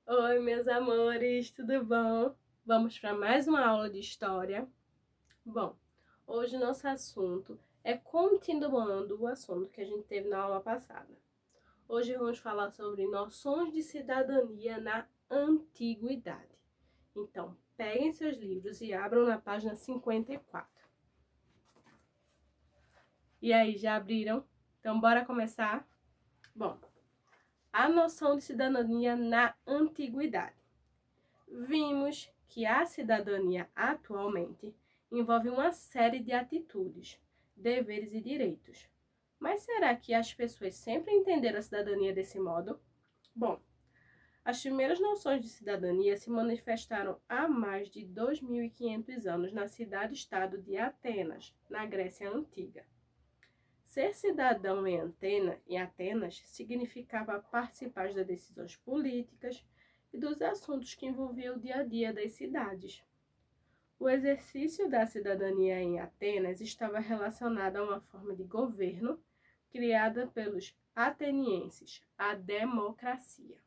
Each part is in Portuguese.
Oi, meus amores, tudo bom? Vamos para mais uma aula de história. Bom, hoje nosso assunto é continuando o assunto que a gente teve na aula passada. Hoje vamos falar sobre noções de cidadania na antiguidade. Então, peguem seus livros e abram na página 54. E aí, já abriram? Então, bora começar? Bom, a noção de cidadania na antiguidade. Vimos que a cidadania atualmente envolve uma série de atitudes, deveres e direitos. Mas será que as pessoas sempre entenderam a cidadania desse modo? Bom, as primeiras noções de cidadania se manifestaram há mais de 2.500 anos na cidade-estado de Atenas, na Grécia Antiga. Ser cidadão em Atenas significava participar das decisões políticas e dos assuntos que envolviam o dia a dia das cidades. O exercício da cidadania em Atenas estava relacionado a uma forma de governo criada pelos atenienses, a democracia.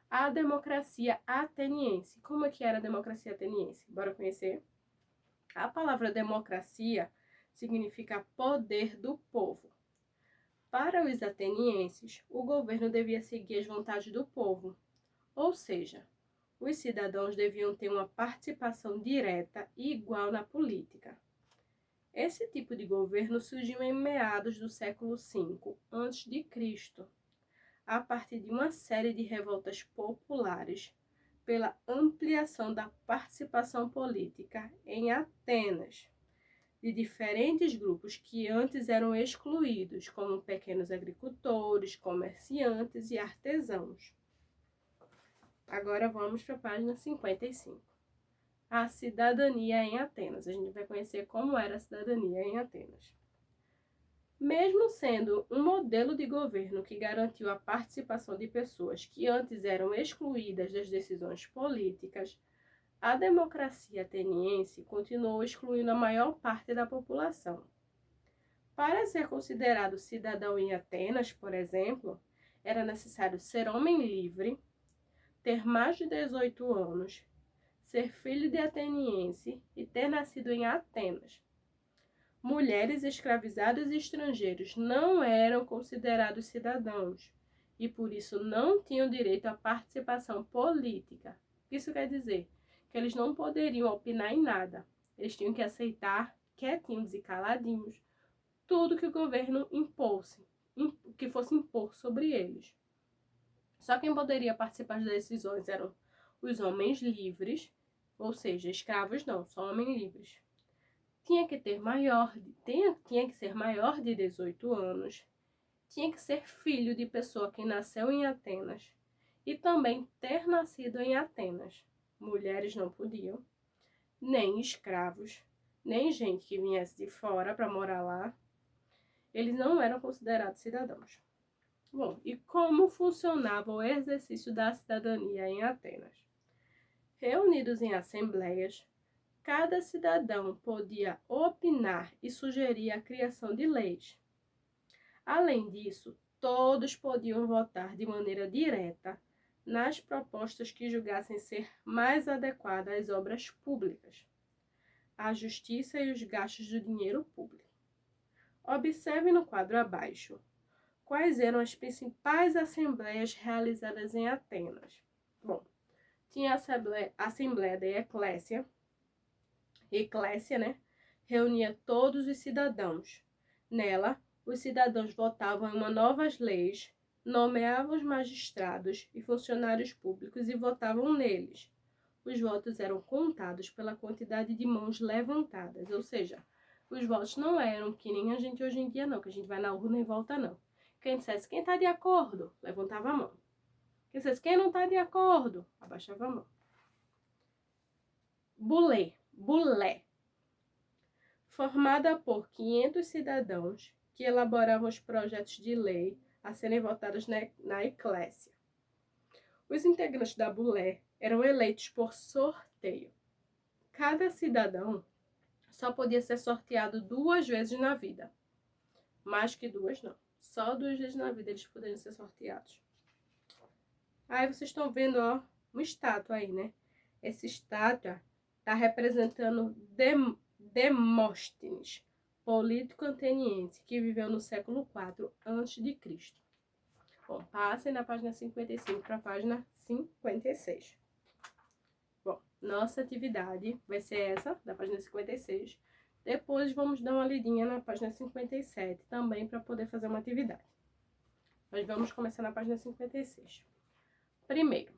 A democracia ateniense. Como é que era a democracia ateniense? Bora conhecer? A palavra democracia significa poder do povo. Para os atenienses, o governo devia seguir as vontades do povo, ou seja, os cidadãos deviam ter uma participação direta e igual na política. Esse tipo de governo surgiu em meados do século V a.C., a partir de uma série de revoltas populares pela ampliação da participação política em Atenas, de diferentes grupos que antes eram excluídos, como pequenos agricultores, comerciantes e artesãos. Agora vamos para a página 55. A cidadania em Atenas. A gente vai conhecer como era a cidadania em Atenas. Mesmo sendo um modelo de governo que garantiu a participação de pessoas que antes eram excluídas das decisões políticas, a democracia ateniense continuou excluindo a maior parte da população. Para ser considerado cidadão em Atenas, por exemplo, era necessário ser homem livre, ter mais de 18 anos, ser filho de ateniense e ter nascido em Atenas. Mulheres escravizadas e estrangeiros não eram considerados cidadãos e por isso não tinham direito à participação política. Isso quer dizer que eles não poderiam opinar em nada. Eles tinham que aceitar, quietinhos e caladinhos, tudo que o governo que fosse impor sobre eles. Só quem poderia participar das decisões eram os homens livres, ou seja, escravos não, só homens livres. Tinha que ser maior de 18 anos, tinha que ser filho de pessoa que nasceu em Atenas e também ter nascido em Atenas. Mulheres não podiam, nem escravos, nem gente que viesse de fora para morar lá. Eles não eram considerados cidadãos. Bom, e como funcionava o exercício da cidadania em Atenas? Reunidos em assembleias, cada cidadão podia opinar e sugerir a criação de leis. Além disso, todos podiam votar de maneira direta nas propostas que julgassem ser mais adequadas às obras públicas, à justiça e os gastos do dinheiro público. Observe no quadro abaixo quais eram as principais assembleias realizadas em Atenas. Bom, tinha a Assembleia da Eclésia, né? Reunia todos os cidadãos. Nela, os cidadãos votavam em novas leis, nomeavam os magistrados e funcionários públicos e votavam neles. Os votos eram contados pela quantidade de mãos levantadas, ou seja, os votos não eram que nem a gente hoje em dia não, que a gente vai na urna e vota não. Quem dissesse quem está de acordo, levantava a mão. Quem dissesse quem não está de acordo, abaixava a mão. Bulé. Formada por 500 cidadãos que elaboravam os projetos de lei a serem votados na Eclésia. Os integrantes da Bulé eram eleitos por sorteio. Cada cidadão só podia ser sorteado 2 vezes na vida. Mais que 2 não. Só 2 vezes na vida eles poderiam ser sorteados. Aí vocês estão vendo, ó, uma estátua aí, né? Essa estátua tá representando Demóstenes, político ateniense, que viveu no século IV a.C. Bom, passem na página 55 para a página 56. Bom, nossa atividade vai ser essa, da página 56. Depois vamos dar uma lidinha na página 57 também para poder fazer uma atividade. Mas vamos começar na página 56. Primeiro,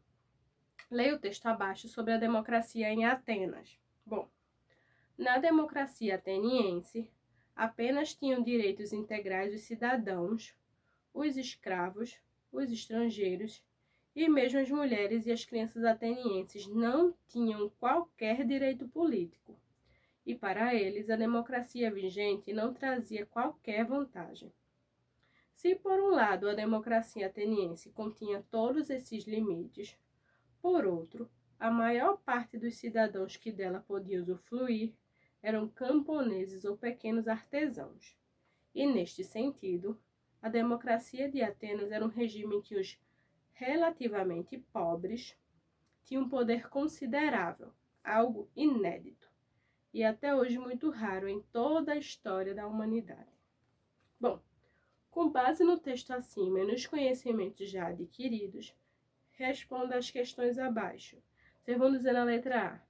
leia o texto abaixo sobre a democracia em Atenas. Bom, na democracia ateniense, apenas tinham direitos integrais os cidadãos, os escravos, os estrangeiros e mesmo as mulheres e as crianças atenienses não tinham qualquer direito político. E para eles, a democracia vigente não trazia qualquer vantagem. Se, por um lado, a democracia ateniense continha todos esses limites, por outro, a maior parte dos cidadãos que dela podiam usufruir eram camponeses ou pequenos artesãos. E, neste sentido, a democracia de Atenas era um regime em que os relativamente pobres tinham um poder considerável, algo inédito, e até hoje muito raro em toda a história da humanidade. Bom, com base no texto acima e nos conhecimentos já adquiridos, responda às questões abaixo. Vocês vão dizer na letra A: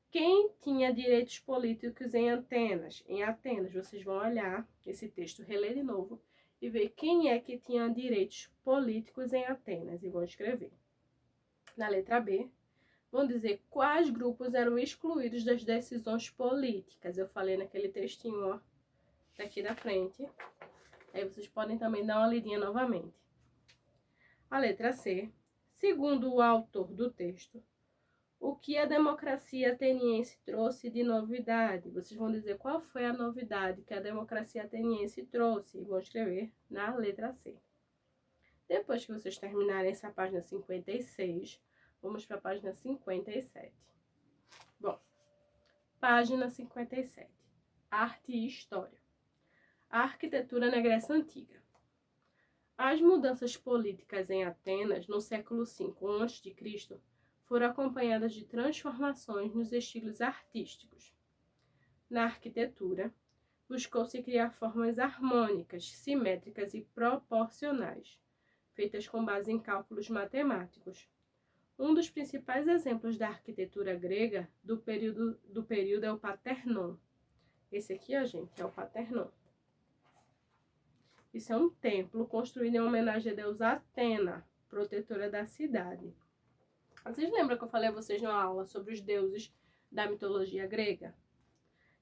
quem tinha direitos políticos em Atenas? Em Atenas, vocês vão olhar esse texto, reler de novo, e ver quem é que tinha direitos políticos em Atenas, e vão escrever. Na letra B, vão dizer quais grupos eram excluídos das decisões políticas. Eu falei naquele textinho, ó, daqui da frente. Aí vocês podem também dar uma lidinha novamente. A letra C, segundo o autor do texto, o que a democracia ateniense trouxe de novidade? Vocês vão dizer qual foi a novidade que a democracia ateniense trouxe e vão escrever na letra C. Depois que vocês terminarem essa página 56, vamos para a página 57. Bom, página 57. Arte e História. A arquitetura na Grécia Antiga. As mudanças políticas em Atenas no século V a.C. foram acompanhadas de transformações nos estilos artísticos. Na arquitetura, buscou-se criar formas harmônicas, simétricas e proporcionais, feitas com base em cálculos matemáticos. Um dos principais exemplos da arquitetura grega do período é o Parthenon. Esse aqui, ó, gente, é o Parthenon. Isso é um templo construído em homenagem a deusa Atena, protetora da cidade. Vocês lembram que eu falei a vocês numa aula sobre os deuses da mitologia grega?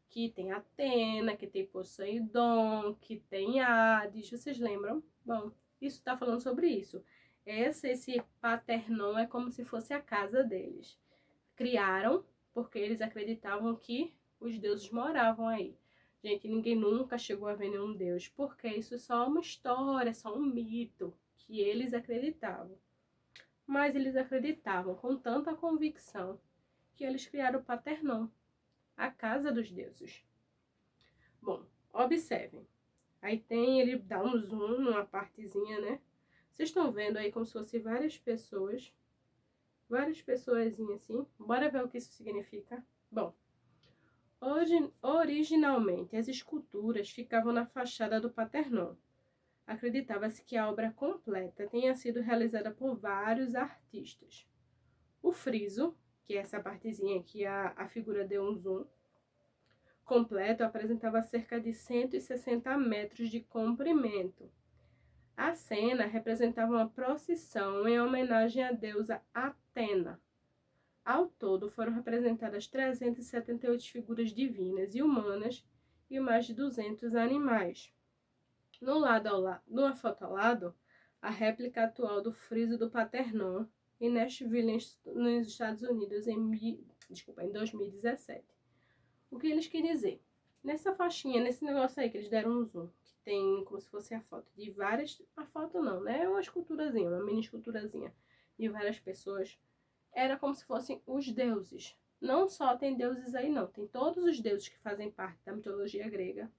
Que tem Atena, que tem Poseidon, que tem Hades, vocês lembram? Bom, isso está falando sobre isso. Esse Parthenon é como se fosse a casa deles. Criaram porque eles acreditavam que os deuses moravam aí. Gente, ninguém nunca chegou a ver nenhum deus, porque isso é só uma história, só um mito que eles acreditavam. Mas eles acreditavam com tanta convicção que eles criaram o Parthenon, a casa dos deuses. Bom, observem. Aí ele dá um zoom numa partezinha, né? Vocês estão vendo aí como se fossem várias pessoazinhas assim. Bora ver o que isso significa? Bom, originalmente as esculturas ficavam na fachada do Parthenon. Acreditava-se que a obra completa tenha sido realizada por vários artistas. O friso, que é essa partezinha aqui, a figura deu um zoom, completo apresentava cerca de 160 metros de comprimento. A cena representava uma procissão em homenagem à deusa Atena. Ao todo, foram representadas 378 figuras divinas e humanas e mais de 200 animais. No foto ao lado, a réplica atual do friso do Parthenon em Nashville, nos Estados Unidos, em 2017. O que eles querem dizer? Nessa faixinha, nesse negócio aí que eles deram um zoom, que tem como se fosse a foto de várias... A foto não, né? É uma esculturazinha, uma mini esculturazinha de várias pessoas. Era como se fossem os deuses. Não só tem deuses aí, não. Tem todos os deuses que fazem parte da mitologia grega,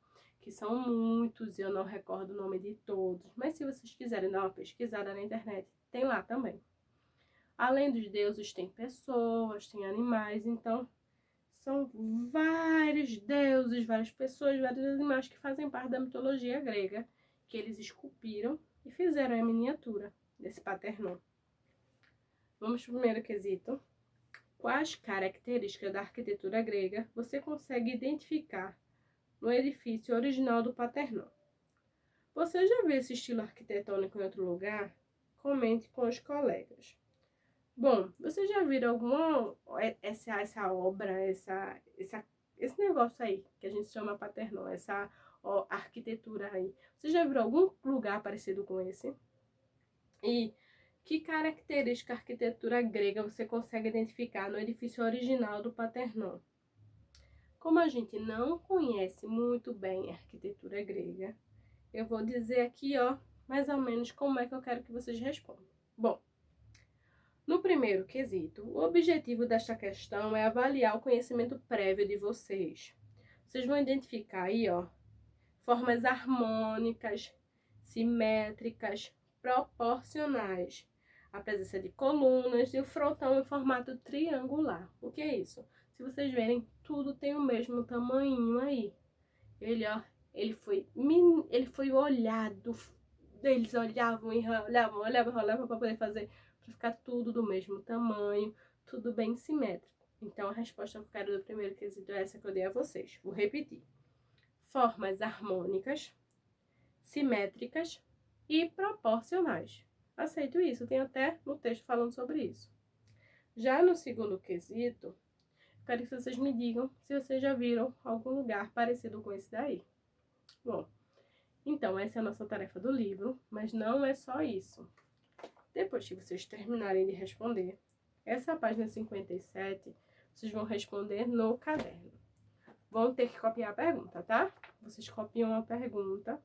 que são muitos, eu não recordo o nome de todos. Mas se vocês quiserem dar uma pesquisada na internet, tem lá também. Além dos deuses, tem pessoas, tem animais, então são vários deuses, várias pessoas, vários animais que fazem parte da mitologia grega, que eles esculpiram e fizeram a miniatura desse Paternon. Vamos para o primeiro quesito. Quais características da arquitetura grega você consegue identificar no edifício original do Paternon? Você já viu esse estilo arquitetônico em outro lugar? Comente com os colegas. Bom, vocês já viram alguma essa obra, esse negócio aí que a gente chama Paternon, essa arquitetura aí? Você já viram algum lugar parecido com esse? E que característica da arquitetura grega você consegue identificar no edifício original do Paternon? Como a gente não conhece muito bem a arquitetura grega, eu vou dizer aqui, ó, mais ou menos como é que eu quero que vocês respondam. Bom, no primeiro quesito, o objetivo desta questão é avaliar o conhecimento prévio de vocês. Vocês vão identificar aí, ó, formas harmônicas, simétricas, proporcionais, a presença de colunas e o frontão em formato triangular. O que é isso? Se vocês verem, tudo tem o mesmo tamanho aí. Ele, ó, ele foi olhado, eles olhavam e olhavam para poder fazer, para ficar tudo do mesmo tamanho, tudo bem simétrico. Então, a resposta que eu quero do primeiro quesito é essa que eu dei a vocês. Vou repetir. Formas harmônicas, simétricas e proporcionais. Aceito isso, tem até no texto falando sobre isso. Já no segundo quesito, quero que vocês me digam se vocês já viram algum lugar parecido com esse daí. Bom, então essa é a nossa tarefa do livro, mas não é só isso. Depois que vocês terminarem de responder, essa página 57, vocês vão responder no caderno. Vão ter que copiar a pergunta, tá? Vocês copiam a pergunta,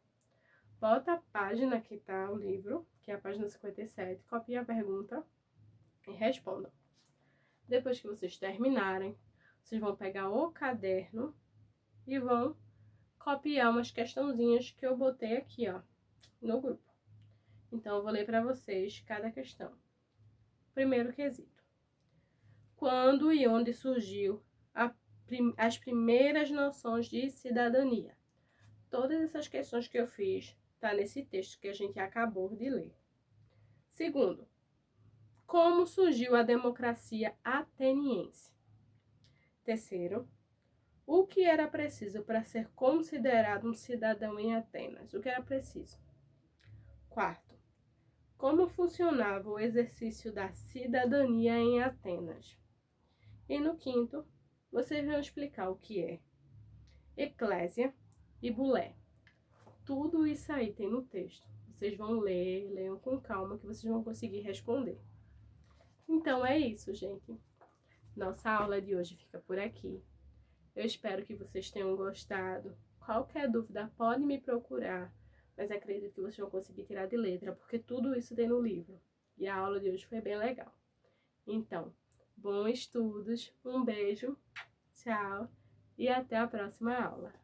bota a página que tá o livro, que é a página 57, copia a pergunta e respondam. Depois que vocês terminarem, vocês vão pegar o caderno e vão copiar umas questãozinhas que eu botei aqui, ó, no grupo. Então, eu vou ler para vocês cada questão. Primeiro quesito. Quando e onde surgiu as primeiras noções de cidadania? Todas essas questões que eu fiz tá nesse texto que a gente acabou de ler. Segundo, como surgiu a democracia ateniense? Terceiro, o que era preciso para ser considerado um cidadão em Atenas? O que era preciso? Quarto, como funcionava o exercício da cidadania em Atenas? E no quinto, vocês vão explicar o que é eclésia e bulé. Tudo isso aí tem no texto. Vocês vão ler, leiam com calma que vocês vão conseguir responder. Então é isso, gente. Nossa aula de hoje fica por aqui. Eu espero que vocês tenham gostado. Qualquer dúvida pode me procurar, mas acredito que vocês vão conseguir tirar de letra, porque tudo isso tem no livro. E a aula de hoje foi bem legal. Então, bons estudos, um beijo, tchau e até a próxima aula.